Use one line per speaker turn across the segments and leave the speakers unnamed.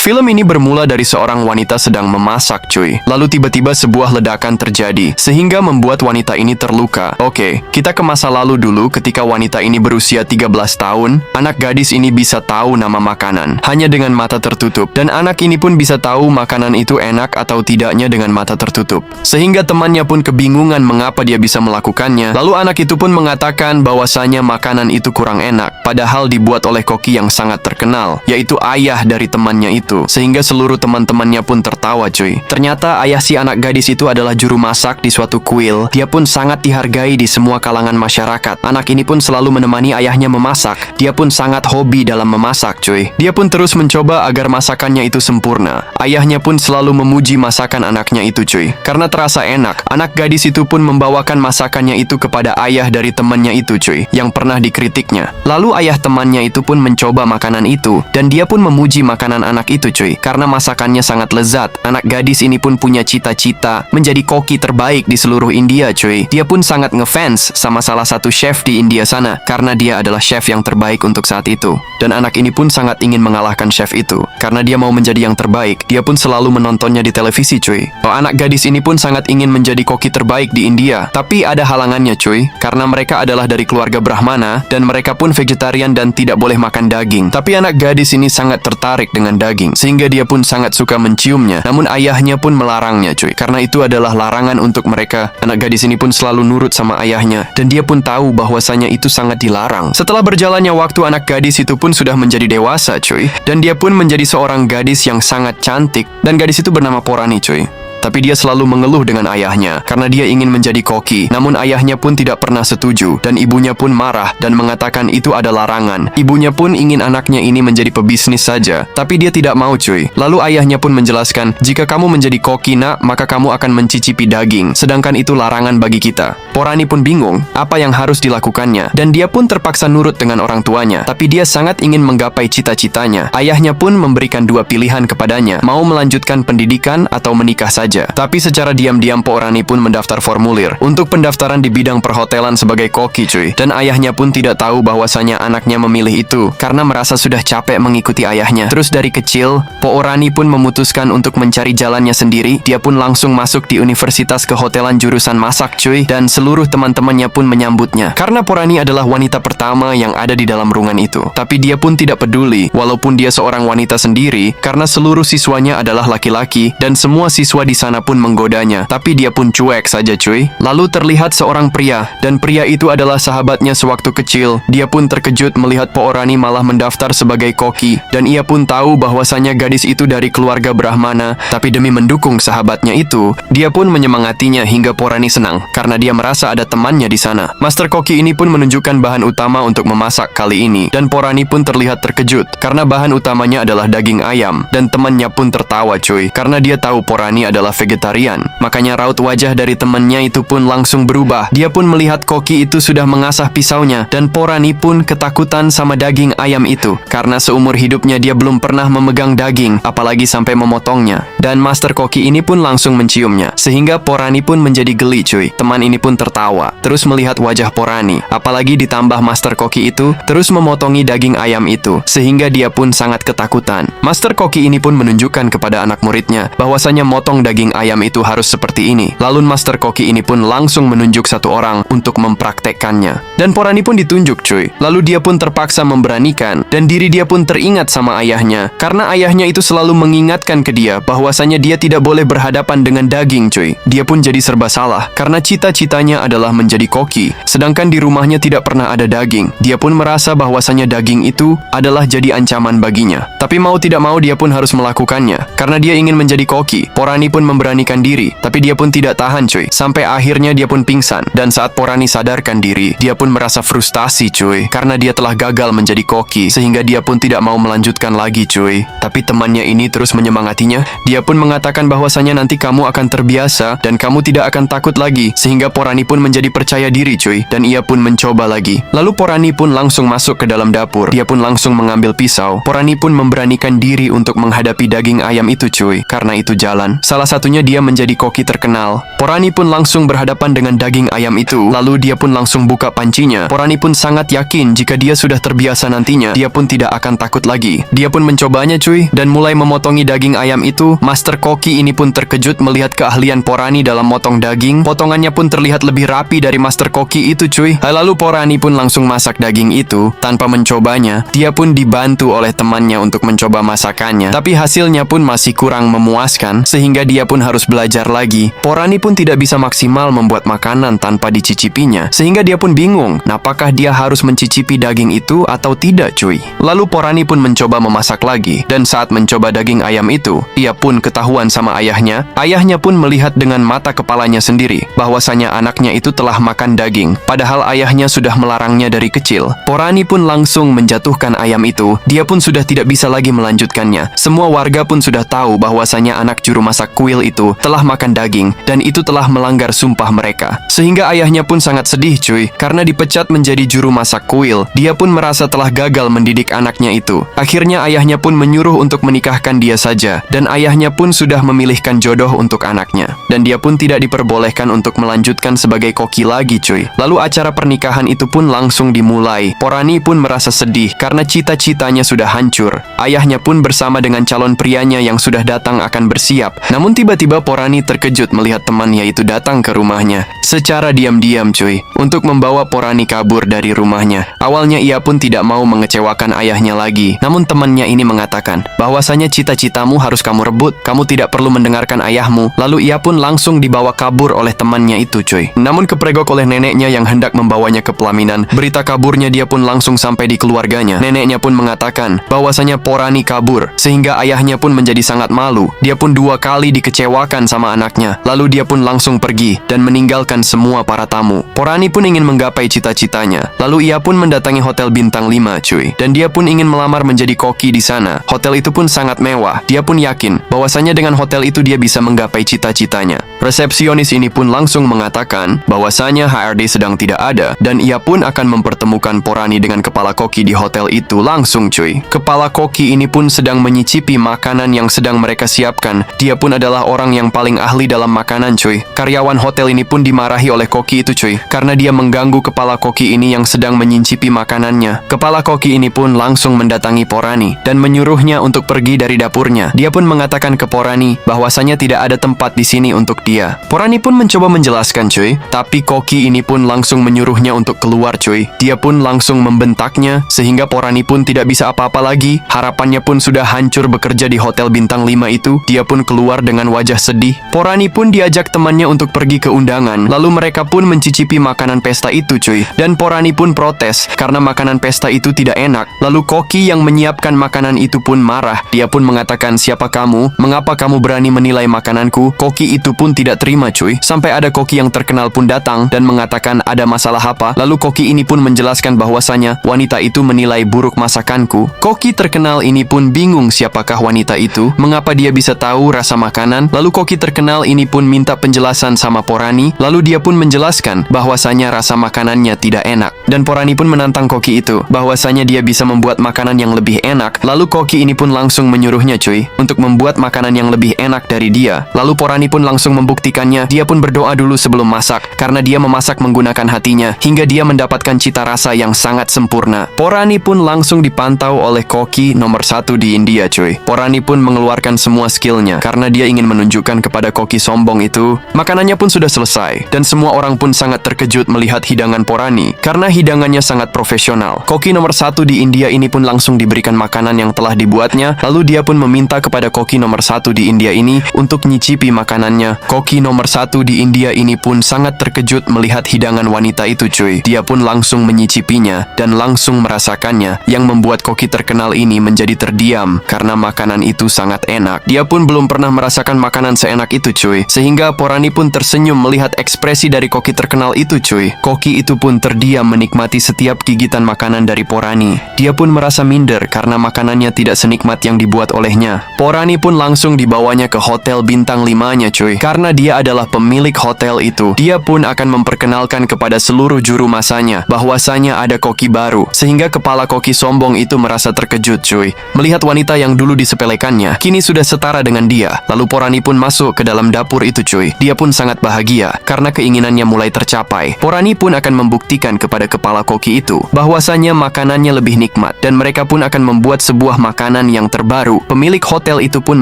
Film ini bermula dari seorang wanita sedang memasak, cuy. Lalu tiba-tiba sebuah ledakan terjadi, sehingga membuat wanita ini terluka. Oke, kita ke masa lalu dulu ketika wanita ini berusia 13 tahun. Anak gadis ini bisa tahu nama makanan hanya dengan mata tertutup. Dan anak ini pun bisa tahu makanan itu enak atau tidaknya dengan mata tertutup. Sehingga temannya pun kebingungan mengapa dia bisa melakukannya. Lalu anak itu pun mengatakan bahwasanya makanan itu kurang enak, padahal dibuat oleh koki yang sangat terkenal, yaitu ayah dari temannya itu. Sehingga seluruh teman-temannya pun tertawa, cuy. Ternyata ayah si anak gadis itu adalah juru masak di suatu kuil. Dia pun sangat dihargai di semua kalangan masyarakat. Anak ini pun selalu menemani ayahnya memasak. Dia pun sangat hobi dalam memasak, cuy. Dia pun terus mencoba agar masakannya itu sempurna. Ayahnya pun selalu memuji masakan anaknya itu, cuy. Karena terasa enak, anak gadis itu pun membawakan masakannya itu kepada ayah dari temannya itu, cuy, yang pernah dikritiknya. Lalu ayah temannya itu pun mencoba makanan itu, dan dia pun memuji makanan anak itu, cuy, karena masakannya sangat lezat. Anak gadis ini pun punya cita-cita menjadi koki terbaik di seluruh India, cuy. Dia pun sangat ngefans sama salah satu chef di India sana, karena dia adalah chef yang terbaik untuk saat itu. Dan anak ini pun sangat ingin mengalahkan chef itu, karena dia mau menjadi yang terbaik. Dia pun selalu menontonnya di televisi, cuy. Anak gadis ini pun sangat ingin menjadi koki terbaik di India, tapi ada halangannya, cuy, karena mereka adalah dari keluarga Brahmana, dan mereka pun vegetarian dan tidak boleh makan daging. Tapi anak gadis ini sangat tertarik dengan daging, sehingga dia pun sangat suka menciumnya. Namun ayahnya pun melarangnya, cuy, karena itu adalah larangan untuk mereka. Anak gadis ini pun selalu nurut sama ayahnya, dan dia pun tahu bahwasanya itu sangat dilarang. Setelah berjalannya waktu, anak gadis itu pun sudah menjadi dewasa, cuy, dan dia pun menjadi seorang gadis yang sangat cantik, dan gadis itu bernama Porani, cuy. Tapi dia selalu mengeluh dengan ayahnya karena dia ingin menjadi koki. Namun ayahnya pun tidak pernah setuju, dan ibunya pun marah dan mengatakan itu ada larangan. Ibunya pun ingin anaknya ini menjadi pebisnis saja, tapi dia tidak mau, cuy. Lalu ayahnya pun menjelaskan, jika kamu menjadi koki, nak, maka kamu akan mencicipi daging, sedangkan itu larangan bagi kita. Porani pun bingung apa yang harus dilakukannya, dan dia pun terpaksa nurut dengan orang tuanya. Tapi dia sangat ingin menggapai cita-citanya. Ayahnya pun memberikan dua pilihan kepadanya, mau melanjutkan pendidikan atau menikah saja. Tapi secara diam-diam Porani pun mendaftar formulir untuk pendaftaran di bidang perhotelan sebagai koki, cuy. Dan ayahnya pun tidak tahu bahwasanya anaknya memilih itu karena merasa sudah capek mengikuti ayahnya. Terus dari kecil, Porani pun memutuskan untuk mencari jalannya sendiri. Dia pun langsung masuk di Universitas Kehotelan jurusan masak, cuy. Dan seluruh teman-temannya pun menyambutnya karena Porani adalah wanita pertama yang ada di dalam ruangan itu. Tapi dia pun tidak peduli walaupun dia seorang wanita sendiri, karena seluruh siswanya adalah laki-laki dan semua siswa di sana pun menggodanya, tapi dia pun cuek saja, cuy. Lalu terlihat seorang pria, dan pria itu adalah sahabatnya sewaktu kecil. Dia pun terkejut melihat Porani malah mendaftar sebagai koki, dan ia pun tahu bahwasanya gadis itu dari keluarga Brahmana. Tapi demi mendukung sahabatnya itu, dia pun menyemangatinya hingga Porani senang karena dia merasa ada temannya di sana. Master koki ini pun menunjukkan bahan utama untuk memasak kali ini, dan Porani pun terlihat terkejut karena bahan utamanya adalah daging ayam, dan temannya pun tertawa, cuy, karena dia tahu Porani adalah vegetarian. Makanya raut wajah dari temannya itu pun langsung berubah. Dia pun melihat koki itu sudah mengasah pisaunya, dan Porani pun ketakutan sama daging ayam itu karena seumur hidupnya dia belum pernah memegang daging, apalagi sampai memotongnya. Dan master koki ini pun langsung menciumnya, sehingga Porani pun menjadi geli, cuy. Teman ini pun tertawa terus melihat wajah Porani, apalagi ditambah master koki itu terus memotongi daging ayam itu, sehingga dia pun sangat ketakutan. Master koki ini pun menunjukkan kepada anak muridnya bahwasanya motong daging ayam itu harus seperti ini. Lalu master koki ini pun langsung menunjuk satu orang untuk mempraktekkannya. Dan Porani pun ditunjuk, cuy. Lalu dia pun terpaksa memberanikan, dan diri dia pun teringat sama ayahnya, karena ayahnya itu selalu mengingatkan ke dia bahwasanya dia tidak boleh berhadapan dengan daging, cuy. Dia pun jadi serba salah karena cita-citanya adalah menjadi koki, sedangkan di rumahnya tidak pernah ada daging. Dia pun merasa bahwasanya daging itu adalah jadi ancaman baginya. Tapi mau tidak mau dia pun harus melakukannya karena dia ingin menjadi koki. Porani pun memberanikan diri, tapi dia pun tidak tahan, cuy. Sampai akhirnya dia pun pingsan. Dan saat Porani sadarkan diri, dia pun merasa frustasi, cuy, karena dia telah gagal menjadi koki, sehingga dia pun tidak mau melanjutkan lagi, cuy. Tapi temannya ini terus menyemangatinya. Dia pun mengatakan bahwasanya nanti kamu akan terbiasa dan kamu tidak akan takut lagi, sehingga Porani pun menjadi percaya diri, cuy. Dan ia pun mencoba lagi. Lalu Porani pun langsung masuk ke dalam dapur. Dia pun langsung mengambil pisau. Porani pun memberanikan diri untuk menghadapi daging ayam itu, cuy. Karena itu jalan. Salah satunya dia menjadi koki terkenal. Porani pun langsung berhadapan dengan daging ayam itu. Lalu dia pun langsung buka pancinya. Porani pun sangat yakin jika dia sudah terbiasa nantinya, dia pun tidak akan takut lagi. Dia pun mencobanya cuy, dan mulai memotongi daging ayam itu. Master koki ini pun terkejut melihat keahlian Porani dalam motong daging. Potongannya pun terlihat lebih rapi dari master koki itu cuy. Lalu Porani pun langsung masak daging itu. Tanpa mencobanya, dia pun dibantu oleh temannya untuk mencoba masakannya. Tapi hasilnya pun masih kurang memuaskan, sehingga dia pun harus belajar lagi. Porani pun tidak bisa maksimal membuat makanan tanpa dicicipinya, sehingga dia pun bingung, apakah dia harus mencicipi daging itu atau tidak cuy. Lalu Porani pun mencoba memasak lagi, dan saat mencoba daging ayam itu, ia pun ketahuan sama ayahnya. Ayahnya pun melihat dengan mata kepalanya sendiri, bahwasanya anaknya itu telah makan daging, padahal ayahnya sudah melarangnya dari kecil. Porani pun langsung menjatuhkan ayam itu. Dia pun sudah tidak bisa lagi melanjutkannya. Semua warga pun sudah tahu bahwasanya anak juru masak kuil itu telah makan daging, dan itu telah melanggar sumpah mereka. Sehingga ayahnya pun sangat sedih cuy, karena dipecat menjadi juru masak kuil. Dia pun merasa telah gagal mendidik anaknya itu. Akhirnya ayahnya pun menyuruh untuk menikahkan dia saja, dan ayahnya pun sudah memilihkan jodoh untuk anaknya. Dan dia pun tidak diperbolehkan untuk melanjutkan sebagai koki lagi cuy. Lalu acara pernikahan itu pun langsung dimulai. Porani pun merasa sedih karena cita-citanya sudah hancur. Ayahnya pun bersama dengan calon prianya yang sudah datang akan bersiap. Namun tiba-tiba Porani terkejut melihat temannya itu datang ke rumahnya secara diam-diam cuy, untuk membawa Porani kabur dari rumahnya. Awalnya ia pun tidak mau mengecewakan ayahnya lagi. Namun temannya ini mengatakan bahwasanya cita-citamu harus kamu rebut, kamu tidak perlu mendengarkan ayahmu. Lalu ia pun langsung dibawa kabur oleh temannya itu cuy. Namun kepregok oleh neneknya yang hendak membawanya ke pelaminan. Berita kaburnya dia pun langsung sampai di keluarganya. Neneknya pun mengatakan bahwasanya Porani kabur, sehingga ayahnya pun menjadi sangat malu. Dia pun 2 kali dikecewakan sama anaknya. Lalu dia pun langsung pergi dan meninggalkan semua para tamu. Porani pun ingin menggapai cita-citanya. Lalu ia pun mendatangi hotel bintang 5 cuy, dan dia pun ingin melamar menjadi koki di sana. Hotel itu pun sangat mewah. Dia pun yakin bahwasanya dengan hotel itu dia bisa menggapai cita-citanya. Resepsionis ini pun langsung mengatakan bahwasanya HRD sedang tidak ada, dan ia pun akan mempertemukan Porani dengan kepala koki di hotel itu langsung cuy. Kepala koki ini pun sedang menyicipi makanan yang sedang mereka siapkan. Dia pun adalah orang yang paling ahli dalam makanan cuy. Karyawan hotel ini pun dimarahi oleh koki itu cuy, karena dia mengganggu kepala koki ini yang sedang menyicipi makanannya. Kepala koki ini pun langsung mendatangi Porani dan menyuruhnya untuk pergi dari dapurnya. Dia pun mengatakan ke Porani bahwasanya tidak ada tempat di sini untuk dia. Porani pun mencoba menjelaskan cuy, tapi koki ini pun langsung menyuruhnya untuk keluar cuy. Dia pun langsung membentaknya, sehingga Porani pun tidak bisa apa-apa lagi. Harapannya pun sudah hancur bekerja di hotel bintang 5 itu. Dia pun keluar dengan wajah sedih. Porani pun diajak temannya untuk pergi ke undangan. Lalu mereka pun mencicipi makanan pesta itu cuy. Dan Porani pun protes karena makanan pesta itu tidak enak. Lalu koki yang menyiapkan makanan itu pun marah. Dia pun mengatakan, siapa kamu? Mengapa kamu berani menilai makananku? Koki itu pun tidak terima cuy. Sampai ada koki yang terkenal pun datang dan mengatakan ada masalah apa. Lalu koki ini pun menjelaskan bahwasanya wanita itu menilai buruk masakanku. Koki terkenal ini pun bingung siapakah wanita itu, mengapa dia bisa tahu rasa makanan. Lalu koki terkenal ini pun minta penjelasan sama Porani. Lalu dia pun menjelaskan bahwasanya rasa makanannya tidak enak. Dan Porani pun menantang koki itu bahwasanya dia bisa membuat makanan yang lebih enak. Lalu koki ini pun langsung menyuruhnya cuy untuk membuat makanan yang lebih enak dari dia. Lalu Porani pun langsung membuktikannya. Dia pun berdoa dulu sebelum masak, karena dia memasak menggunakan hatinya hingga dia mendapatkan cita rasa yang sangat sempurna. Porani pun langsung dipantau oleh koki nomor 1 di India cuy. Porani pun mengeluarkan semua skillnya karena dia ingin menunjukkan kepada koki sombong itu. Makanannya pun sudah selesai, dan semua orang pun sangat terkejut melihat hidangan Porani karena hidangannya sangat profesional. Koki nomor 1 di India ini pun langsung diberikan makanan yang telah dibuatnya. Lalu dia pun meminta kepada koki nomor 1 di India ini untuk nyicipi makanannya. Koki nomor 1 di India ini pun sangat terkejut melihat hidangan wanita itu cuy. Dia pun langsung menyicipinya dan langsung merasakannya, yang membuat koki terkenal ini menjadi terdiam karena makanan itu sangat enak. Dia pun belum pernah merasakan makanan seenak itu cuy, sehingga Porani pun tersenyum melihat ekspresi dari koki terkenal itu cuy. Koki itu pun terdiam menikmati setiap gigitan makanan dari Porani. Dia pun merasa minder karena makanannya tidak senikmat yang dibuat olehnya. Porani pun langsung dibawanya ke hotel bintang 5-nya cuy. Karena dia adalah pemilik hotel itu, dia pun akan memperkenalkan kepada seluruh juru masanya bahwasanya ada koki baru. Sehingga kepala koki sombong itu merasa terkejut cuy. Melihat wanita yang dulu disepelekannya, kini sudah setara dengan dia. Lalu Porani pun masuk ke dalam dapur itu cuy. Dia pun sangat bahagia karena keinginannya mulai tercapai. Porani pun akan membuktikan kepada kepala koki itu bahwasanya makanannya lebih nikmat dan mereka pun akan membuat sebuah makanan yang terbaru. Pemilik hotel itu pun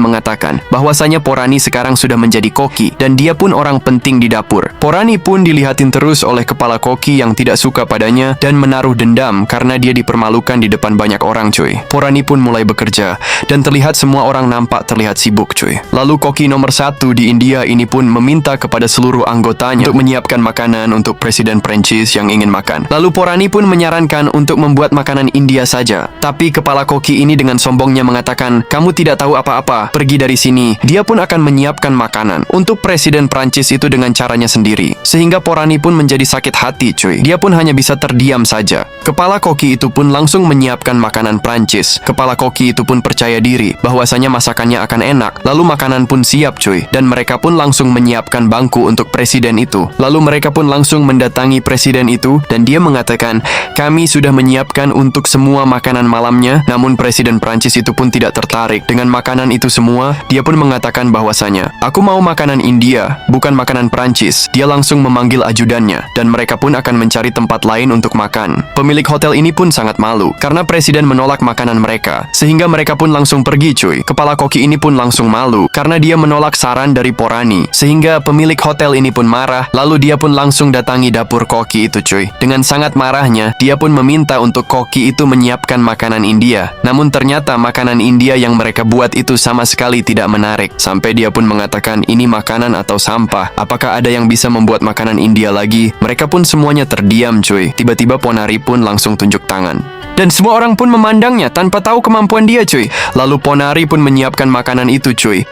mengatakan bahwasanya Porani sekarang sudah menjadi koki dan dia pun orang penting di dapur. Porani pun dilihatin terus oleh kepala koki yang tidak suka padanya dan menaruh dendam karena dia dipermalukan di depan banyak orang cuy. Porani pun mulai bekerja dan terlihat semua orang nampak terlihat sibuk cuy. Lalu koki nomor 1 di India ini pun meminta kepada seluruh anggotanya untuk menyiapkan makanan untuk Presiden Prancis yang ingin makan. Lalu Porani pun menyarankan untuk membuat makanan India saja. Tapi kepala koki ini dengan sombongnya mengatakan, kamu tidak tahu apa-apa, pergi dari sini. Dia pun akan menyiapkan makanan untuk Presiden Prancis itu dengan caranya sendiri. Sehingga Porani pun menjadi sakit hati cuy. Dia pun hanya bisa terdiam saja. Kepala koki itu pun langsung menyiapkan makanan Prancis. Kepala koki itu pun percaya diri bahwasanya masakannya akan enak. Lalu makanan pun siap cuy. Dan mereka pun langsung menyiapkan bangku untuk presiden itu. Lalu mereka pun langsung mendatangi presiden itu dan dia mengatakan, kami sudah menyiapkan untuk semua makanan malamnya. Namun presiden Prancis itu pun tidak tertarik dengan makanan itu semua. Dia pun mengatakan bahwasanya, aku mau makanan India, bukan makanan Prancis. Dia langsung memanggil ajudannya dan mereka pun akan mencari tempat lain untuk makan. Pemilik hotel ini pun sangat malu karena presiden menolak makanan mereka. Sehingga mereka pun langsung pergi cuy. Kepala koki ini pun langsung malu karena dia menolak saran dari Porani. Sehingga pemilik hotel ini pun marah. Lalu dia pun langsung datangi dapur koki itu cuy. Dengan sangat marahnya, dia pun meminta untuk koki itu menyiapkan makanan India. Namun ternyata makanan India yang mereka buat itu sama sekali tidak menarik. Sampai dia pun mengatakan, ini makanan atau sampah? Apakah ada yang bisa membuat makanan India lagi? Mereka pun semuanya terdiam cuy. Tiba-tiba Ponari pun langsung tunjuk tangan. Dan semua orang pun memandangnya tanpa tahu kemampuan dia cuy. Lalu Ponari pun menyiapkan makanan itu cuy.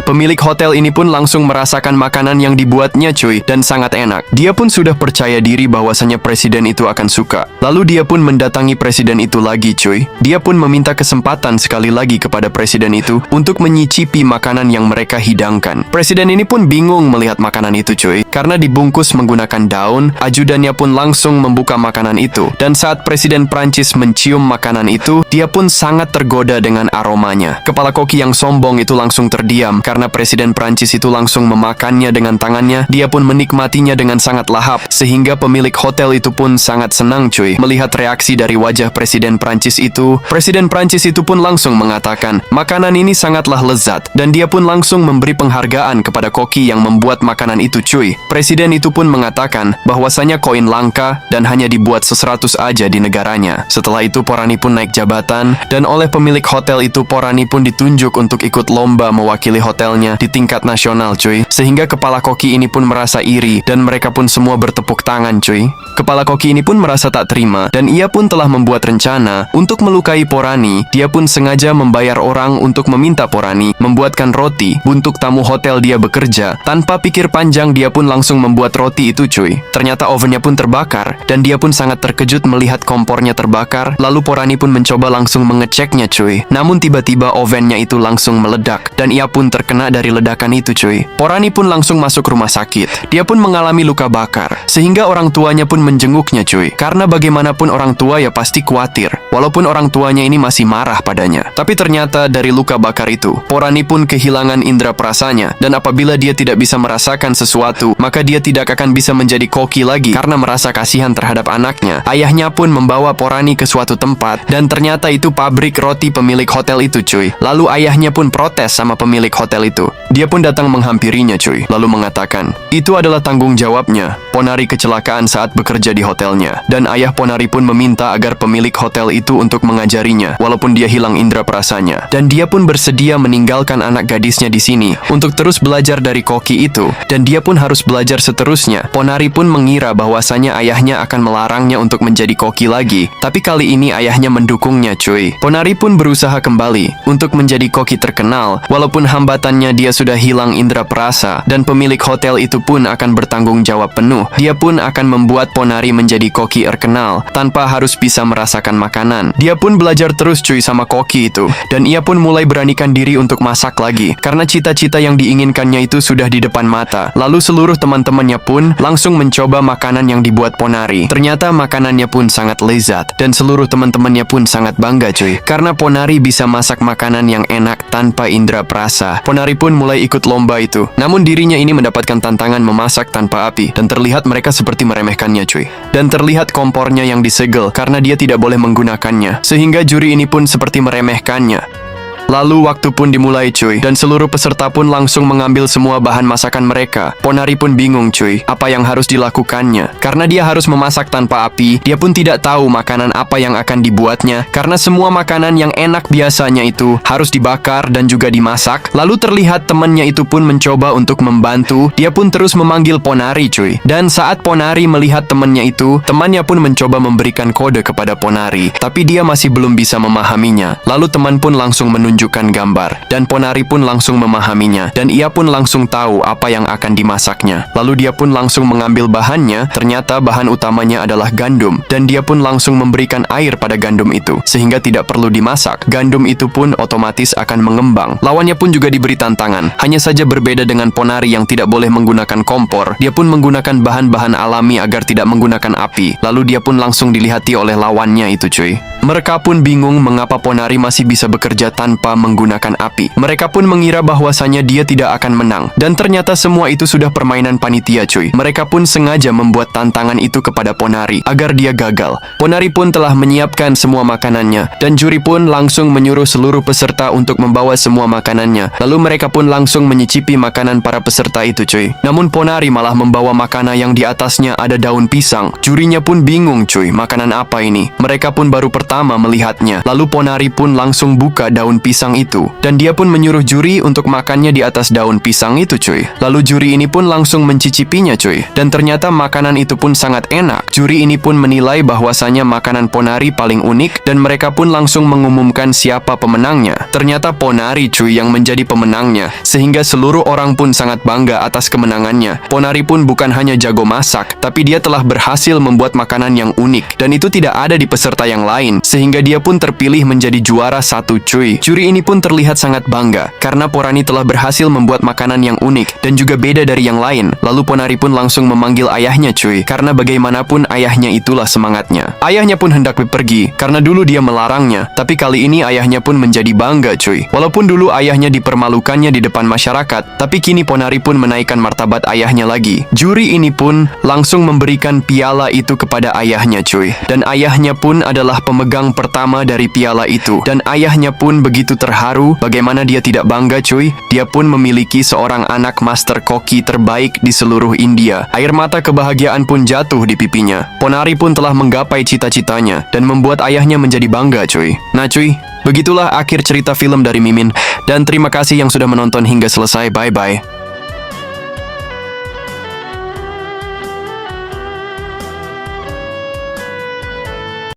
Pemilik hotel ini pun langsung merasakan makanan yang dibuatnya cuy dan sangat enak. Dia pun sudah percaya diri bahwasanya presiden itu akan suka. Lalu dia pun mendatangi presiden itu lagi cuy. Dia pun meminta kesempatan sekali lagi kepada presiden itu untuk menyicipi makanan yang mereka hidangkan. Presiden ini pun bingung melihat makanan itu cuy. Karena dibungkus menggunakan daun, ajudannya pun langsung membuka makanan itu. Dan saat presiden Prancis mencium makanan itu, dia pun sangat tergoda dengan aromanya. Kepala koki yang sombong itu langsung terdiam karena presiden Prancis itu langsung memakannya dengan tangannya. Dia pun menikmatinya dengan sangat lahap. Sehingga pemilik hotel itu pun sangat senang cuy melihat reaksi dari wajah presiden Prancis itu. Presiden Prancis itu pun langsung mengatakan, makanan ini sangatlah lezat. Dan dia pun langsung memberi penghargaan kepada koki yang membuat makanan itu cuy. Presiden itu pun mengatakan bahwasanya koin langka dan hanya dibuat 100 aja di negaranya. Setelah itu Porani pun naik jabatan dan oleh pemilik hotel itu Porani pun ditunjuk untuk ikut lomba mewakili hotelnya di tingkat nasional cuy. Sehingga kepala koki ini pun merasa iri dan mereka pun semua bertepuk tangan cuy. Kepala koki ini pun merasa tak terima dan ia pun telah membuat rencana untuk melukai Porani. Dia pun sengaja membayar orang untuk meminta Porani membuatkan roti untuk tamu hotel dia bekerja. Tanpa pikir panjang dia pun langsung membuat roti itu cuy. Ternyata ovennya pun terbakar dan dia pun sangat terkejut melihat kompornya terbakar. Lalu Porani pun mencoba langsung mengeceknya cuy. Namun tiba-tiba ovennya itu langsung meledak dan ia pun terkena dari ledakan itu cuy. Porani pun langsung masuk rumah sakit. Dia pun mengalami luka bakar sehingga orang tuanya pun menjenguknya cuy. Karena bagaimanapun orang tua ya pasti khawatir walaupun orang tuanya ini masih marah padanya. Tapi ternyata dari luka bakar itu Porani pun kehilangan indera perasanya dan apabila dia tidak bisa merasakan sesuatu maka dia tidak akan bisa menjadi koki lagi karena merasa kasihan terhadap anaknya. Ayahnya pun membawa Porani ke suatu tempat dan ternyata itu pabrik roti pemilik hotel itu cuy. Lalu ayahnya pun protes sama pemilik hotel itu. Dia pun datang menghampirinya cuy. Lalu mengatakan, itu adalah tanggung jawabnya. Ponari kecelakaan saat bekerja di hotelnya. Dan ayah Ponari pun meminta agar pemilik hotel itu untuk mengajarinya, walaupun dia hilang indera perasanya. Dan dia pun bersedia meninggalkan anak gadisnya di sini untuk terus belajar dari koki itu, dan dia pun harus belajar seterusnya. Ponari pun mengira bahwasanya ayahnya akan melarangnya untuk menjadi koki lagi, tapi kali ini ayahnya mendukungnya, cuy. Ponari pun berusaha kembali untuk menjadi koki terkenal, walaupun hambatannya dia sudah hilang indera perasa, dan pemilik hotel itu pun akan bertanggung jawab penuh. Dia pun akan membuat Ponari menjadi koki terkenal tanpa harus bisa merasakan makanan. Dia pun belajar terus, cuy, sama koki itu, dan ia pun mulai beranikan diri untuk masak lagi karena cita-cita yang diinginkannya itu sudah di depan mata. Lalu seluruh teman-temannya pun langsung mencoba makanan yang dibuat Ponari. Ternyata makanannya pun sangat lezat, dan seluruh teman-temannya pun sangat bangga, cuy, karena Ponari bisa masak makanan yang enak tanpa indera perasa. Ponari pun mulai ikut lomba itu, namun dirinya ini mendapatkan tantangan memasak tanpa api, dan terlihat mereka seperti meremehkannya, cuy. Dan terlihat kompornya yang disegel karena dia tidak boleh menggunakannya, sehingga juri ini pun seperti meremehkannya. Lalu waktu pun dimulai, cuy, dan seluruh peserta pun langsung mengambil semua bahan masakan mereka. Ponari pun bingung, cuy, apa yang harus dilakukannya. Karena dia harus memasak tanpa api, dia pun tidak tahu makanan apa yang akan dibuatnya, karena semua makanan yang enak biasanya itu harus dibakar dan juga dimasak. Lalu terlihat temannya itu pun mencoba untuk membantu. Dia pun terus memanggil Ponari, cuy. Dan saat Ponari melihat temannya itu, temannya pun mencoba memberikan kode kepada Ponari, tapi dia masih belum bisa memahaminya. Lalu teman pun langsung menunjukkan gambar, dan Ponari pun langsung memahaminya, dan ia pun langsung tahu apa yang akan dimasaknya. Lalu dia pun langsung mengambil bahannya. Ternyata bahan utamanya adalah gandum, dan dia pun langsung memberikan air pada gandum itu, sehingga tidak perlu dimasak. Gandum itu pun otomatis akan mengembang. Lawannya pun juga diberi tantangan, hanya saja berbeda dengan Ponari yang tidak boleh menggunakan kompor. Dia pun menggunakan bahan-bahan alami agar tidak menggunakan api. Lalu dia pun langsung dilihati oleh lawannya itu, cuy. Mereka pun bingung mengapa Ponari masih bisa bekerja tanpa menggunakan api. Mereka pun mengira bahwasanya dia tidak akan menang, dan ternyata semua itu sudah permainan panitia, cuy. Mereka pun sengaja membuat tantangan itu kepada Ponari agar dia gagal. Ponari pun telah menyiapkan semua makanannya, dan juri pun langsung menyuruh seluruh peserta untuk membawa semua makanannya. Lalu mereka pun langsung menyicipi makanan para peserta itu, cuy. Namun Ponari malah membawa makanan yang di atasnya ada daun pisang. Jurinya pun bingung, cuy, makanan apa ini? Mereka pun baru pertama melihatnya. Lalu Ponari pun langsung buka daun pisang itu, dan dia pun menyuruh juri untuk makannya di atas daun pisang itu, cuy. Lalu juri ini pun langsung mencicipinya, cuy, dan ternyata makanan itu pun sangat enak. Juri ini pun menilai bahwasanya makanan Ponari paling unik, dan mereka pun langsung mengumumkan siapa pemenangnya. Ternyata Ponari, cuy, yang menjadi pemenangnya, sehingga seluruh orang pun sangat bangga atas kemenangannya. Ponari pun bukan hanya jago masak, tapi dia telah berhasil membuat makanan yang unik, dan itu tidak ada di peserta yang lain, sehingga dia pun terpilih menjadi juara satu, cuy. Juri ini pun terlihat sangat bangga karena Ponari telah berhasil membuat makanan yang unik dan juga beda dari yang lain. Lalu Ponari pun langsung memanggil ayahnya, cuy, karena bagaimanapun ayahnya itulah semangatnya. Ayahnya pun hendak pergi karena dulu dia melarangnya, tapi kali ini ayahnya pun menjadi bangga, cuy. Walaupun dulu ayahnya dipermalukannya di depan masyarakat, tapi kini Ponari pun menaikkan martabat ayahnya lagi. Juri ini pun langsung memberikan piala itu kepada ayahnya, cuy, dan ayahnya pun adalah pemegang pertama dari piala itu, dan ayahnya pun begitu terharu. Bagaimana dia tidak bangga, cuy? Dia pun memiliki seorang anak master koki terbaik di seluruh India. Air mata kebahagiaan pun jatuh di pipinya. Ponari pun telah menggapai cita-citanya dan membuat ayahnya menjadi bangga, cuy. Nah, cuy, begitulah akhir cerita film dari Mimin, dan terima kasih yang sudah menonton hingga selesai. Bye-bye.